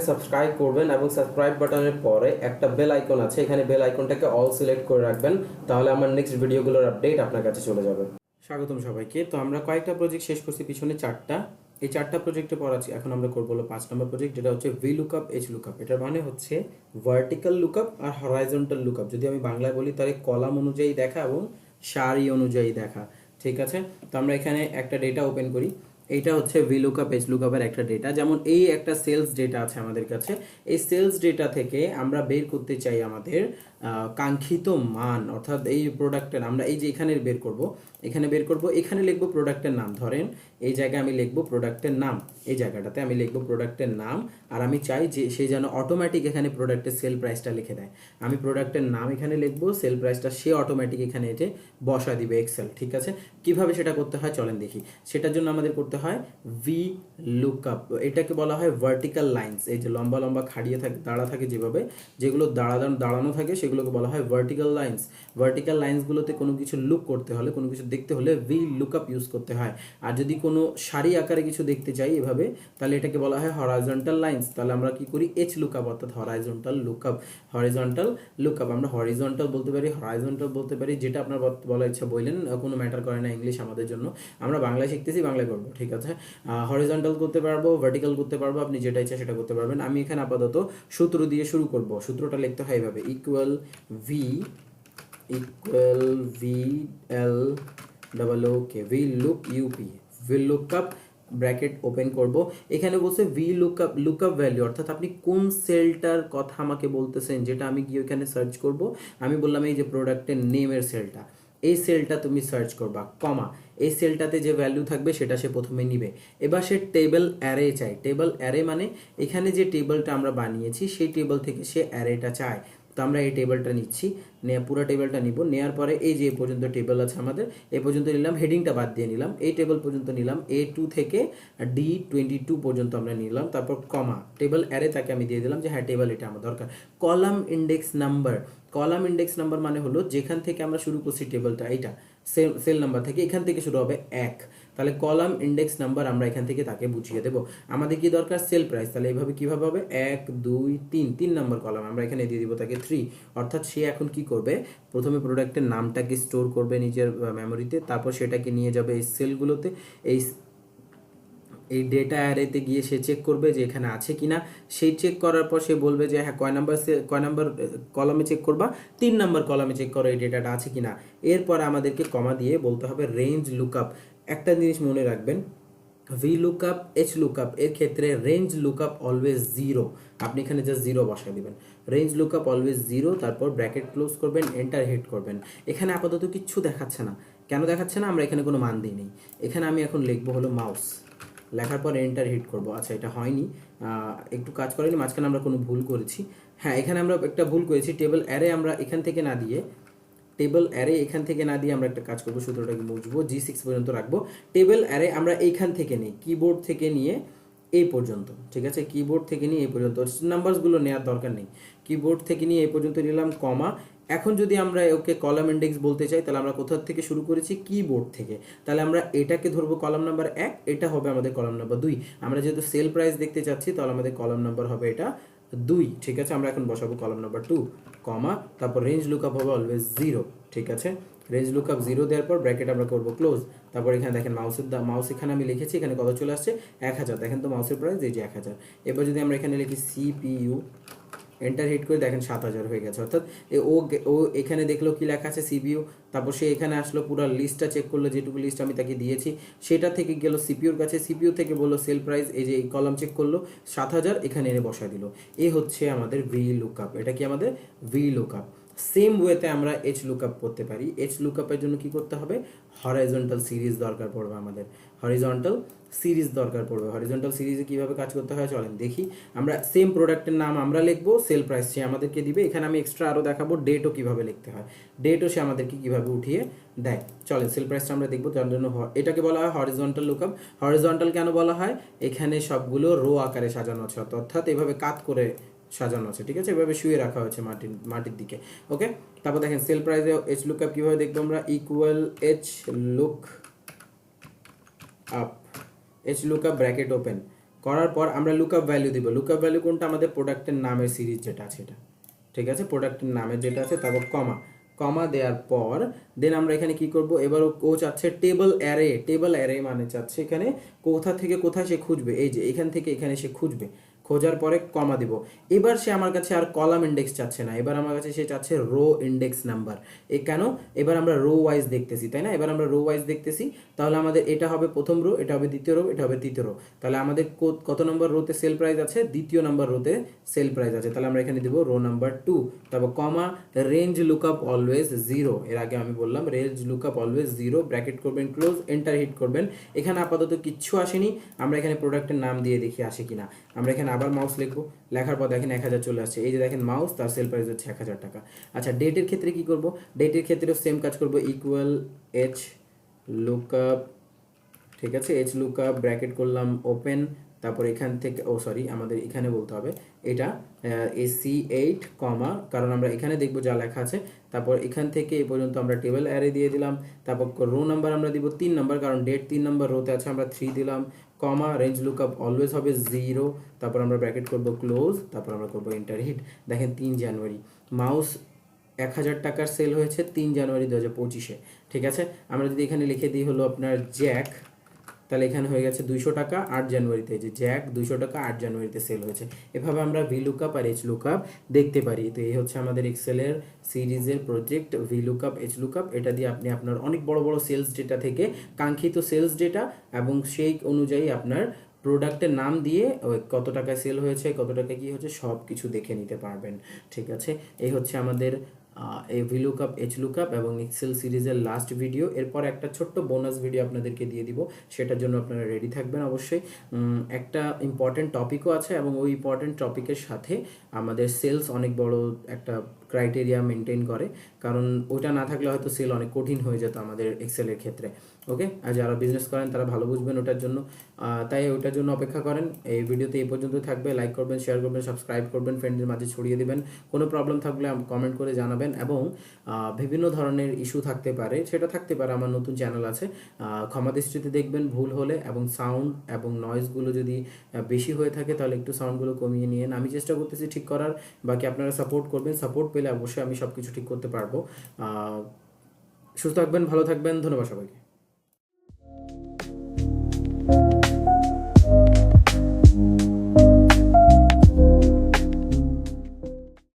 Subscribe করবেন এবং subscribe বাটনের পরে একটা বেল আইকন আছে, এখানে বেল আইকনটাকে অল সিলেক্ট করে রাখবেন, তাহলে আমার নেক্সট ভিডিওগুলোর আপডেট আপনার কাছে চলে যাবে। স্বাগতম সবাইকে। তো আমরা কয়েকটা প্রজেক্ট শেষ করছি, পিছনে চারটা। এই চারটা প্রজেক্টে পড়াচ্ছি, এখন আমরা করবো হলো 5 নম্বর প্রজেক্ট, যেটা হচ্ছে ভি লুকআপ এইচ লুকআপ। এটার মানে হচ্ছে ভার্টিক্যাল লুকআপ আর হরাইজন্টাল লুকআপ। যদি আমি বাংলায় বলি তাহলে কলাম অনুযায়ী দেখা এবং সারি অনুযায়ী দেখা, ঠিক আছে। তো আমরা এখানে একটা ডেটা ওপেন করি। এইটা হচ্ছে ভি লুকআপ এইচ লুকআপের একটা ডেটা। যেমন এই একটা সেলস ডেটা আছে আমাদের কাছে, এই সেলস ডেটা থেকে আমরা বের করতে চাই আমাদের কাঙ্ক্ষিত মান, অর্থাৎ এই প্রোডাক্টের আমরা এই যে এখানে বের করব, এখানে লিখবো প্রোডাক্টের নাম। ধরেন এই জায়গায় আমি লিখবো প্রোডাক্টের নাম, এই জায়গাটাতে আমি লিখবো প্রোডাক্টের নাম, আর আমি চাই যে সে যেন অটোমেটিক এখানে প্রোডাক্টের সেল প্রাইসটা লিখে দেয়। আমি প্রোডাক্টের নাম এখানে লিখবো, সেল প্রাইসটা সে অটোমেটিক এখানে এসে বসা দিবে এক্সেল, ঠিক আছে। কিভাবে সেটা করতে হয় চলেন দেখি। সেটার জন্য আমাদের করতে হয় ভি লুকআপ। এটাকে বলা হয় ভার্টিক্যাল লাইন্স। এই যে লম্বা লম্বা খাড়িয়ে থাকে, দাঁড়া থাকে, যেগুলো দাঁড়ানো থাকে সেগুলোকে বলা হয় ভার্টিক্যাল লাইন্স। ভার্টিক্যাল লাইন্সগুলোতে কোনো কিছু লুক করতে হলে, কোনো কিছু দেখতে হলে ভি লুকআপ ইউজ করতে হয়। আর যদি কোনো সারি আকারে কিছু দেখতে চাই এভাবে, তাহলে এটাকে বলা হয় হরাইজন্টাল লাইন্স। তাহলে আমরা কি করি, এইচ লুকআপ, অর্থাৎ হরাইজন্টাল লুকআপ। আমরা হরিজন্টাল বলতে পারি, হরাইজন্টাল বলতে পারি, যেটা আপনার বলার ইচ্ছা বললেন, কোনো ম্যাটার করে না ইংলিশ আমাদের জন্য। আমরা বাংলায় শিখতেছি, বাংলায় করবো, ঠিক আছে। হরিজন্টাল করতে পারবো, ভার্টিক্যাল করতে পারবো, আপনি যেটা ইচ্ছা সেটা করতে পারবেন। আমি এখানে আপাতত সূত্র দিয়ে শুরু করব। সূত্রটা লিখতে হয় এভাবে, equal V L double O K, V look U, V lookup bracket open করব। এখানে বলছে ভি লুকআপ ভ্যালু, অর্থাৎ আপনি কোন সেলটার কথা আমাকে বলতেছেন, যেটা আমি গিয়ে ওখানে সার্চ করব। আমি বললাম এই যে প্রোডাক্টের নেমের সেলটা, এই সেলটা তুমি সার্চ করবা, কমা, এই সেলটাতে যে ভ্যালু থাকবে সেটা সে প্রথমে নিবে। এবার সে টেবিল অ্যারে চাই। টেবিল অ্যারে মানে এখানে যে টেবিলটা আমরা বানিয়েছি সেই টেবিল থেকে সে অ্যারেটা চায়। তো আমরা এই টেবিলটা নিচ্ছি, পুরো টেবিলটা নিব। নেওয়ার পরে এই যে পর্যন্ত টেবিল আছে আমাদের, এই পর্যন্ত নিলাম, হেডিংটা বাদ দিয়ে নিলাম, এই টেবিল পর্যন্ত নিলাম, A2 থেকে D22 পর্যন্ত আমরা নিলাম। তারপর কমা, টেবিল অ্যারে তাকে আমি দিয়ে দিলাম যে হ্যাঁ টেবিল এটা আমার দরকার। কলাম ইন্ডেক্স নাম্বার মানে হলো যেখান থেকে আমরা শুরু করছি টেবিলটা, এইটা সেল নাম্বার থেকে, এখান থেকে শুরু হবে 1। তাহলে কলাম ইন্ডেক্স নাম্বার আমরা এখান থেকে তাকে বুঝিয়ে দেবো। আমাদের কি দরকার, সেল প্রাইস। তাহলে এইভাবে কিভাবে হবে, 1 2 3 নম্বর কলাম আমরা এখানে দিয়ে দিব তাকে 3। অর্থাৎ সে এখন কি করবে, প্রথমে প্রোডাক্টের নামটাকে স্টোর করবে নিজের মেমোরিতে, তারপর সেটাকে নিয়ে যাবে এই সেলগুলোতে, এই ডেটা অ্যারেতে গিয়ে সে চেক করবে যে এখানে আছে কিনা। সেই চেক করার পর সে বলবে যে হ্যাঁ কয় নাম্বার কলামে চেক করবা, 3 নম্বর কলামে চেক করো এই ডেটাটা আছে কিনা। এরপর আমাদেরকে কমা দিয়ে বলতে হবে রেঞ্জ লুকআপ। একটা জিনিস মনে রাখবেন, ভি লুকআপ এইচ লুকআপ এর ক্ষেত্রে রেঞ্জ লুকআপ অলওয়েজ 0। আপনি এখানে জাস্ট 0 বসায় দিবেন, রেঞ্জ লুকআপ অলওয়েজ 0। তারপর ব্র্যাকেট ক্লোজ করবেন, এন্টার হিট করবেন। এখানে আপাতত কিচ্ছু দেখাচ্ছে না, কেন দেখাচ্ছে না, আমরা এখানে কোনো মান দিই নেই। এখানে আমি এখন লিখবো হলো মাউস, লেখার পর এন্টার হিট করব। আচ্ছা এটা হয়নি, একটু কাজ করেনি, মাঝখানে আমরা কোনো ভুল করেছি। হ্যাঁ এখানে আমরা একটা ভুল করেছি, টেবিল অ্যারে আমরা এখান থেকে না দিয়ে আমরা একটা কাজ করবো, সূত্রটাকে মুছবো, G6 পর্যন্ত রাখবো। টেবিল অ্যারে আমরা এইখান থেকে নিই, কিবোর্ড থেকে নিয়ে এই পর্যন্ত, ঠিক আছে, কিবোর্ড থেকে নিয়ে এই পর্যন্ত, নাম্বারসগুলো নেওয়ার দরকার নেই, কিবোর্ড থেকে নিয়ে এই পর্যন্ত নিলাম, কমা। এখন যদি আমরা ওকে কলাম ইন্ডেক্স বলতে চাই, তাহলে আমরা কোথা থেকে শুরু করেছি, কিবোর্ড থেকে। তাহলে আমরা এটাকে ধরবো কলাম নাম্বার 1, এটা হবে আমাদের কলাম নাম্বার 2। আমরা যেহেতু সেল প্রাইস দেখতে চাচ্ছি, তাহলে আমাদের কলাম নাম্বার হবে এটা 2, ঠিক আছে। আমরা এখন বসাবো কলাম নাম্বার 2, কমা, তারপর রেঞ্জ লুকআপ হবে অলওয়েজ 0, ঠিক আছে। রেঞ্জ লুকআপ 0 দেওয়ার পর ব্র্যাকেট আমরা করবো ক্লোজ। তারপর এখানে দেখেন মাউস এখানে আমি লিখেছি, এখানে কত চলে আসছে, 1000। দেখেন তো মাউসের প্রাইস এই যে 1000। এবার যদি আমরা এখানে লিখি CPU, এন্টার হিট করে দেখেন 7000 হয়ে গেছে। অর্থাৎ ও এখানে দেখলো কি লেখা আছে CPU, তারপর সে এখানে আসলো, পুরো লিস্টটা চেক করলো, যেটুকু লিস্ট আমি তাকে দিয়েছি সেটা থেকে গেল সিপিউর কাছে, সিপিইউ থেকে বললো সেল প্রাইস, এই যে এই কলাম চেক করলো 7000, এখানে এনে বসায় দিল। এই হচ্ছে আমাদের ভি লুকআপ। এটা কি আমাদের ভি লুকআপ। সেম ওয়েতে আমরা এইচ লুকআপ করতে পারি। এইচ লুকআপের জন্য কি করতে হবে, হরাইজন্টাল সিরিজ দরকার পড়বে আমাদের, হরিজন্টাল সিরিজে কিভাবে কাজ করতে হয় চলেন দেখি। আমরা সেম প্রোডাক্টের নাম আমরা লিখবো, সেল প্রাইস সে আমাদেরকে দিবে। এখানে আমি এক্সট্রা আরও দেখাবো ডেটও কিভাবে লিখতে হয়, ডেটও সে আমাদেরকে কিভাবে উঠিয়ে দেয়। চলেন সেল প্রাইসটা আমরা দেখবো, যার জন্য এটাকে বলা হয় হরিজন্টাল লুকআপ। হরিজন্টাল কেন বলা হয়, এখানে সবগুলো রো আকারে সাজানো আছে, অর্থাৎ এভাবে কাত করে সাজানো আছে, ঠিক আছে, এভাবে শুয়ে রাখা হয়েছে মাটির দিকে। ওকে, তারপর দেখেন সেল প্রাইসে এইচ লুকআপ কিভাবে দেখবো আমরা, equal H lookup bracket open, করার পর আমরা লুকআপ ভ্যালু দিব। লুকআপ ভ্যালু কোনটা? আমাদের প্রোডাক্টের নামের সিরিজ যেটা আছে এটা, ঠিক আছে, প্রোডাক্টের নামের যেটা আছে, তারপর কমা, কমা দেওয়ার পর দেন আমরা এখানে কি করব, এবার ও চাচ্ছে টেবল অ্যারে। টেবল অ্যারে মানে চাচ্ছে এখানে কোথা থেকে কোথায় সে খুঁজবে, এই যে এখান থেকে এখানে সে খুঁজবে, খোঁজার পরে কমা দিব। এবার সে আমার কাছে আর কলাম ইন্ডেক্স চাচ্ছে না, এবার আমার কাছে সে চাচ্ছে রো ইন্ডেক্স নাম্বার। এ কেন? এবার আমরা রো ওয়াইজ দেখতেছি, তাই না? এবার আমরা রো ওয়াইজ দেখতেছি, তাহলে আমাদের এটা হবে প্রথম রো, এটা হবে দ্বিতীয় রো, এটা হবে তৃতীয় রো। তাহলে আমাদের কত নম্বর রোতে সেল প্রাইস আছে? দ্বিতীয় নম্বর রোতে সেল প্রাইস আছে, তাহলে আমরা এখানে দিব রো নাম্বার 2, তারপর কমা, রেঞ্জ লুকআপ অলওয়েজ 0। এর আগে আমি বললাম রেঞ্জ লুকআপ অলওয়েজ 0, ব্র্যাকেট করবেন, ক্লোজ, এন্টার হিট করবেন। এখানে আপাতত কিচ্ছু আসেনি, আমরা এখানে প্রোডাক্টের নাম দিয়ে দেখি আসে কিনা। আমরা এখানে আবার মাউস লিখবো, লেখার পর দেখেন 1000 চলে আসছে। এই যে দেখেন মাউস, তার সেল প্রাইস হচ্ছে 1000 টাকা। আচ্ছা, ডেটের ক্ষেত্রে কি করব? ডেটের ক্ষেত্রেও সেম কাজ করব, ইকুয়াল এইচ লুকআপ, ঠিক আছে, এইচ লুকআপ, ব্র্যাকেট করলাম, ওপেন, তারপর এখান থেকে সরি আমাদের এখানে বলতে হবে এটা AC8 কমা, কারণ আমরা এখানে দেখব যা লেখা আছে। তারপর এখান থেকে এই পর্যন্ত আমরা টেবিল অ্যারে দিয়ে দিলাম। তারপর রো নাম্বার আমরা দিব 3 নাম্বার, কারণ ডেট 3 নাম্বার রোতে আছে, আমরা 3 দিলাম। কমা, রেঞ্জ লুকআপ অলওয়েজ হবে 0, তারপর আমরা ব্র্যাকেট করব, ক্লোজ, তারপর আমরা করব এন্টার হিট। দেখেন 3 জানুয়ারি মাউস 1000 টাকার সেল হয়েছে 3 জানুয়ারি 2025-এ, ঠিক আছে। আমরা যদি এখানে লিখে দিই হলো আপনার জ্যাক, তাহলে এখানে হয়ে গেছে 200 টাকা 8 জানুয়ারিতে, যে জ্যাক 200 টাকা 8 জানুয়ারিতে সেল হয়েছে। এভাবে আমরা ভি লুকআপ আর এইচ লুকআপ দেখতে পারি। তো এই হচ্ছে আমাদের এক্সেলের সিরিজের project V lookup, H lookup. এটা দিয়ে আপনি আপনার অনেক বড় বড় সেলস ডেটা থেকে কাঙ্ক্ষিত সেলস ডেটা এবং সেই অনুযায়ী আপনার প্রোডাক্টের নাম দিয়ে ওই কত টাকায় সেল হয়েছে, কত টাকা কি হচ্ছে সব কিছু দেখে নিতে পারবেন, ঠিক আছে। এই হচ্ছে আমাদের এই ভি লুকআপ, এইচ লুকআপ এবং এক্সেল সিরিজের লাস্ট ভিডিও। এরপর একটা ছোট্ট বোনাস ভিডিও আপনাদেরকে দিয়ে দিব, সেটার জন্য আপনারা রেডি থাকবেন অবশ্যই। একটা ইম্পর্টেন্ট টপিকও আছে এবং ওই ইম্পর্টেন্ট টপিকের সাথে আমাদের সেলস অনেক বড় একটা ক্রাইটেরিয়া মেনটেন করে, কারণ ওটা না থাকলে হয়তো সেল অনেক কঠিন হয়ে যেত আমাদের এক্সেলের ক্ষেত্রে। ওকে, আর যারা বিজনেস করেন তারা ভালো বুঝবেন ওটার জন্য, তাই ওটার জন্য অপেক্ষা করেন। এই ভিডিওতে এই পর্যন্ত থাকবে, লাইক করবেন, শেয়ার করবেন, সাবস্ক্রাইব করবেন, ফ্রেন্ডদের মাঝে ছড়িয়ে দিবেন। কোনো প্রবলেম থাকলে কমেন্ট করে জানাবেন, এবং বিভিন্ন ধরনের ইস্যু থাকতে পারে, সেটা থাকতে পারে, আমার নতুন চ্যানেল আছে, ক্ষমা দৃষ্টিতে দেখবেন ভুল হলে, এবং সাউন্ড এবং নয়েজগুলো যদি বেশি হয়ে থাকে তাহলে একটু সাউন্ডগুলো কমিয়ে নিন। আমি চেষ্টা করতেছি ঠিক করার, বাকি আপনারা সাপোর্ট করবেন, সাপোর্ট পেলে অবশ্যই আমি সব কিছু ঠিক করতে পারবো। সুস্থ থাকবেন, ভালো থাকবেন, ধন্যবাদ সবাইকে।